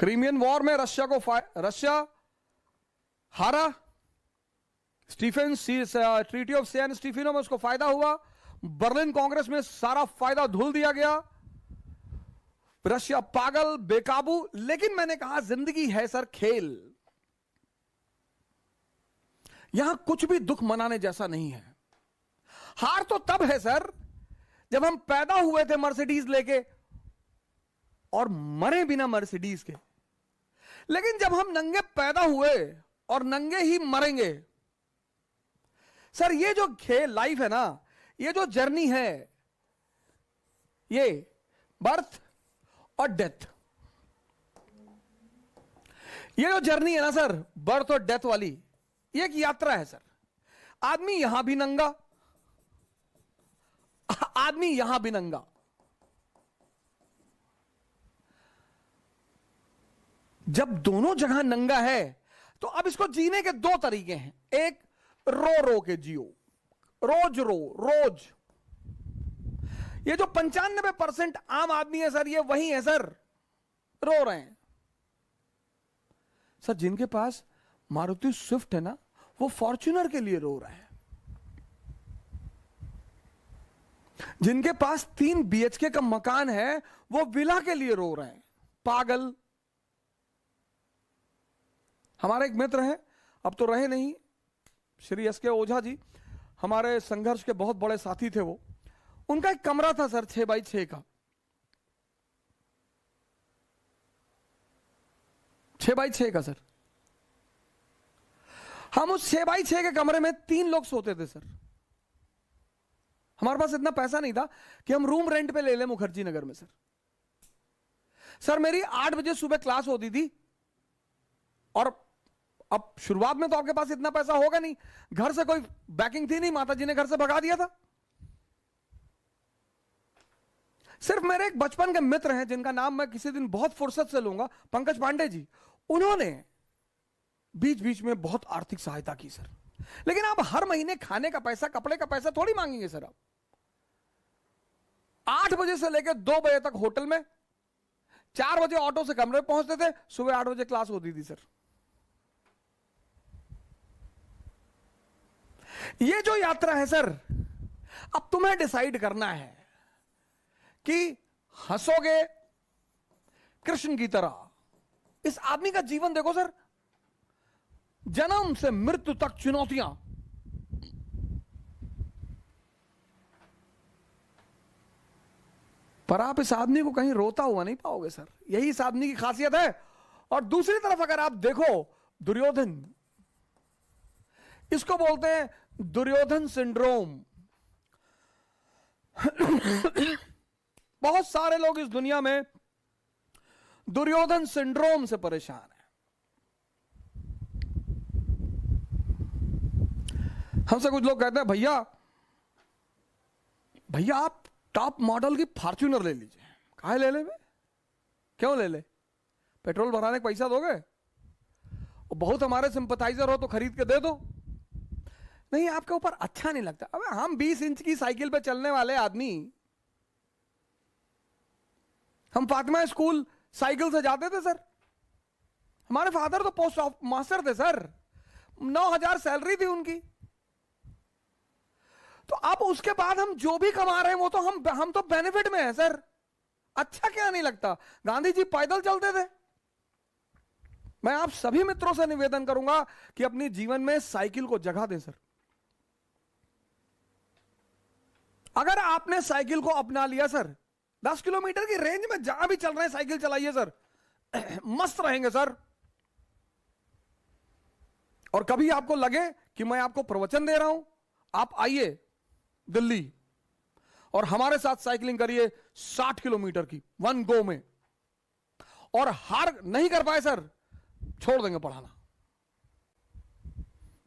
Crimean war में Russia हारा, Stephen treaty of San Stefano में उसको फायदा हुआ, बर्लिन कांग्रेस में सारा फायदा धुल दिया गया, रशिया पागल बेकाबू। लेकिन मैंने कहा जिंदगी है सर खेल, यहां कुछ भी दुख मनाने जैसा नहीं है। हार तो तब है सर जब हम पैदा हुए थे मर्सिडीज लेके और मरे बिना मर्सिडीज के, लेकिन जब हम नंगे पैदा हुए और नंगे ही मरेंगे। सर ये जो खेल लाइफ है ना, ये जो जर्नी है, ये बर्थ और डेथ, ये जो जर्नी है ना सर, बर्थ और डेथ वाली, ये एक यात्रा है सर। आदमी यहां भी नंगा, आदमी यहां भी नंगा। जब दोनों जगह नंगा है तो अब इसको जीने के दो तरीके हैं। एक, रो रो के जियो, रोज रो रोज। ये जो 95% आम आदमी है सर, ये वही है सर, रो रहे हैं। सर जिनके पास मारुति स्विफ्ट है ना, वो फॉर्च्यूनर के लिए रो रहे हैं। जिनके पास 3 BHK का मकान है, वो विला के लिए रो रहे हैं। पागल। हमारे एक मित्र हैं, अब तो रहे नहीं, श्री SK ओझा जी, हमारे संघर्ष के बहुत बड़े साथी थे वो। उनका एक कमरा था सर 6x6 का, 6x6 का सर। हम उस 6x6 के कमरे में 3 लोग सोते थे सर। हमारे पास इतना पैसा नहीं था कि हम रूम रेंट पे ले लें मुखर्जी नगर में सर। सर मेरी 8 बजे सुबह क्लास होती थी, और अब शुरुआत में तो आपके पास इतना पैसा होगा नहीं, घर से कोई बैकिंग थी नहीं, माता जी ने घर से भगा दिया था। सिर्फ मेरे एक बचपन के मित्र हैं जिनका नाम मैं किसी दिन बहुत फुर्सत से लूंगा, पंकज पांडे जी, उन्होंने बीच बीच में बहुत आर्थिक सहायता की सर। लेकिन आप हर महीने खाने का पैसा, कपड़े का पैसा थोड़ी मांगेंगे सर। आप 8 बजे से लेकर 2 बजे तक होटल में, 4 बजे ऑटो से कमरे पहुंचते थे, सुबह 8 बजे क्लास होती थी सर। ये जो यात्रा है सर, अब तुम्हें डिसाइड करना है कि हंसोगे कृष्ण की तरह। इस आदमी का जीवन देखो सर, जन्म से मृत्यु तक चुनौतियां। पर आप इस आदमी को कहीं रोता हुआ नहीं पाओगे सर, यही इस आदमी की खासियत है। और दूसरी तरफ अगर आप देखो दुर्योधन, इसको बोलते हैं दुर्योधन सिंड्रोम। बहुत सारे लोग इस दुनिया में दुर्योधन सिंड्रोम से परेशान हैं। हमसे कुछ लोग कहते हैं भैया भैया आप टॉप मॉडल की फॉर्च्यूनर ले लीजिए। काहे ले ले? क्यों ले ले? पेट्रोल भराने का पैसा दोगे? बहुत हमारे सिंपथाइजर हो तो खरीद के दे दो। नहीं, आपके ऊपर अच्छा नहीं लगता। अबे हम 20 इंच की साइकिल पे चलने वाले आदमी, हम फातिमा स्कूल साइकिल से जाते थे सर। हमारे फादर तो पोस्ट मास्टर थे सर, 9,000 सैलरी थी उनकी। तो अब उसके बाद हम जो भी कमा रहे हैं वो तो हम तो बेनिफिट में है सर। अच्छा क्या नहीं लगता? गांधी जी पैदल चलते थे। मैं आप सभी मित्रों से निवेदन करूंगा कि अपनी जीवन में साइकिल को जगह दें सर। अगर आपने साइकिल को अपना लिया सर, 10 किलोमीटर की रेंज में जहां भी चल रहे हैं साइकिल चलाइए सर, मस्त रहेंगे सर। और कभी आपको लगे कि मैं आपको प्रवचन दे रहा हूं, आप आइए दिल्ली और हमारे साथ साइकिलिंग करिए 60 किलोमीटर की 1 गो में। और हार नहीं कर पाए सर, छोड़ देंगे पढ़ाना,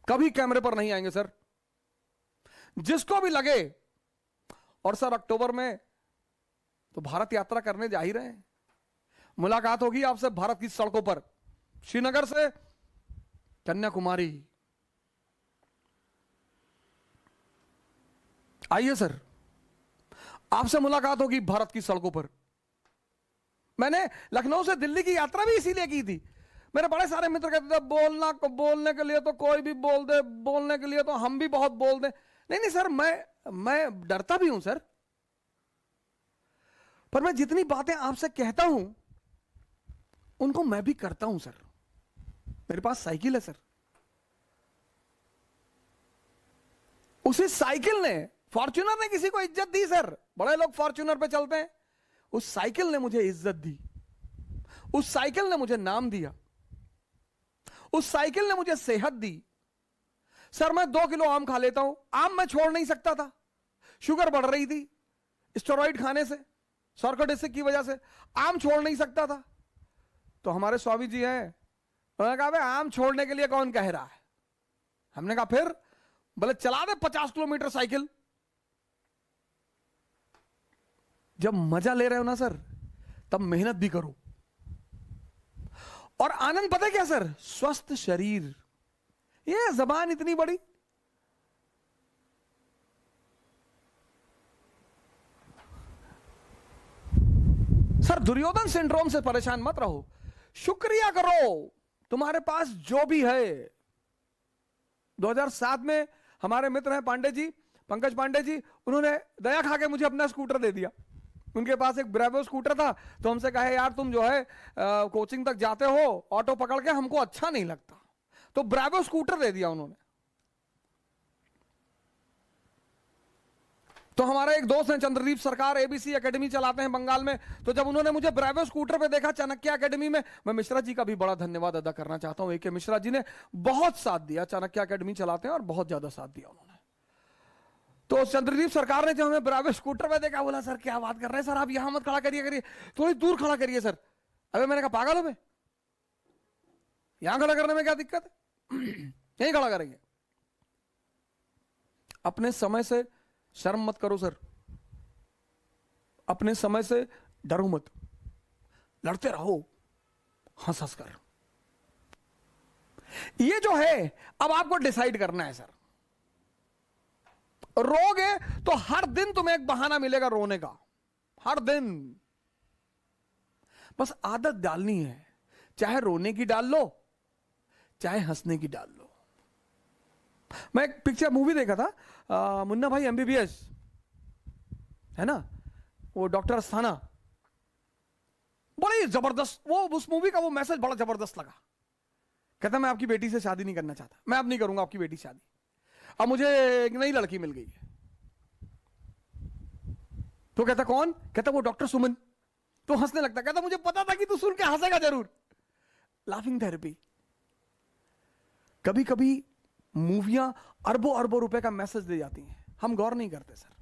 कभी कैमरे पर नहीं आएंगे सर। जिसको भी लगे। और सर अक्टूबर में तो भारत यात्रा करने जा ही रहे हैं। मुलाकात होगी आपसे भारत की सड़कों पर, श्रीनगर से कन्याकुमारी। आइए सर, आपसे मुलाकात होगी भारत की सड़कों पर। मैंने लखनऊ से दिल्ली की यात्रा भी इसीलिए की थी। मेरे बड़े सारे मित्र कहते थे बोलने के लिए तो कोई भी बोल दे, बोलने के लिए तो हम भी बहुत बोल दे। नहीं नहीं सर, मैं डरता भी हूं सर, पर मैं जितनी बातें आपसे कहता हूं उनको मैं भी करता हूं सर। मेरे पास साइकिल है सर, उसी साइकिल ने, फॉर्च्यूनर ने किसी को इज्जत दी सर। बड़े लोग फॉर्च्यूनर पे चलते हैं, उस साइकिल ने मुझे इज्जत दी, उस साइकिल ने मुझे नाम दिया, उस साइकिल ने मुझे सेहत दी। सर मैं 2 किलो आम खा लेता हूं, आम मैं छोड़ नहीं सकता था, शुगर बढ़ रही थी स्टेरॉइड खाने से, सर्कोडिसिक की वजह से आम छोड़ नहीं सकता था। तो हमारे स्वामी जी हैं, उन्होंने कहा भाई आम छोड़ने के लिए कौन कह रहा है। हमने कहा फिर, बोले चला दे 50 किलोमीटर साइकिल। जब मजा ले रहे हो ना सर, तब मेहनत भी करो। और आनंद पता है क्या सर, स्वस्थ शरीर। ये जबान इतनी बड़ी, सर दुर्योधन सिंड्रोम से परेशान मत रहो, शुक्रिया करो तुम्हारे पास जो भी है। 2007 में हमारे मित्र हैं पांडे जी, पंकज पांडे जी, उन्होंने दया खा के मुझे अपना स्कूटर दे दिया। उनके पास एक ब्रेवो स्कूटर था, तो हमसे कहे यार तुम जो है कोचिंग तक जाते हो ऑटो पकड़ के, हमको अच्छा नहीं लगता, तो ब्रेवो स्कूटर दे दिया उन्होंने। तो हमारा एक दोस्त है चंद्रदीप सरकार, एबीसी एकेडमी चलाते हैं बंगाल में, तो जब उन्होंने मुझे ब्रेवो स्कूटर पे देखा चाणक्य एकेडमी में, मैं मिश्रा जी का भी बड़ा धन्यवाद अदा करना चाहता हूं। AK मिश्रा जी ने बहुत साथ दिया, चाणक्य एकेडमी चलाते हैं और बहुत ज्यादा साथ दिया उन्होंने। तो चंद्रदीप सरकार ने जब हमें ब्रेवो स्कूटर पे देखा, बोला सर क्या बात कर रहे हैं सर, आप यहां मत खड़ा करिए, थोड़ी दूर खड़ा करिए सर। अबे मैंने कहा पागल हो मैं, यहां खड़ा करने में क्या दिक्कत है, यहीं खड़ा करेंगे। अपने समय से शर्म मत करो सर, अपने समय से डरो मत, लड़ते रहो हंस हंस कर। ये जो है अब आपको डिसाइड करना है सर। रोगे तो हर दिन तुम्हें एक बहाना मिलेगा रोने का, हर दिन। बस आदत डालनी है, चाहे रोने की डाल लो चाहे हंसने की डाल लो। मैं एक पिक्चर मूवी देखा था, मुन्ना भाई MBBS है ना, वो डॉक्टर अस्थाना, बड़ी जबरदस्त वो, उस मूवी का वो मैसेज बड़ा जबरदस्त लगा। कहता मैं आपकी बेटी से शादी नहीं करना चाहता, मैं अब नहीं करूंगा आपकी बेटी से शादी, अब मुझे एक नई लड़की मिल गई है। तो कहता कौन, कहता वो डॉक्टर सुमन। तो हंसने लगता, कहता मुझे पता था कि तू सुन के हंसेगा जरूर। Laughing therapy. कभी कभी मूवियां अरबों अरबों रुपए का मैसेज दे जाती हैं, हम गौर नहीं करते सर।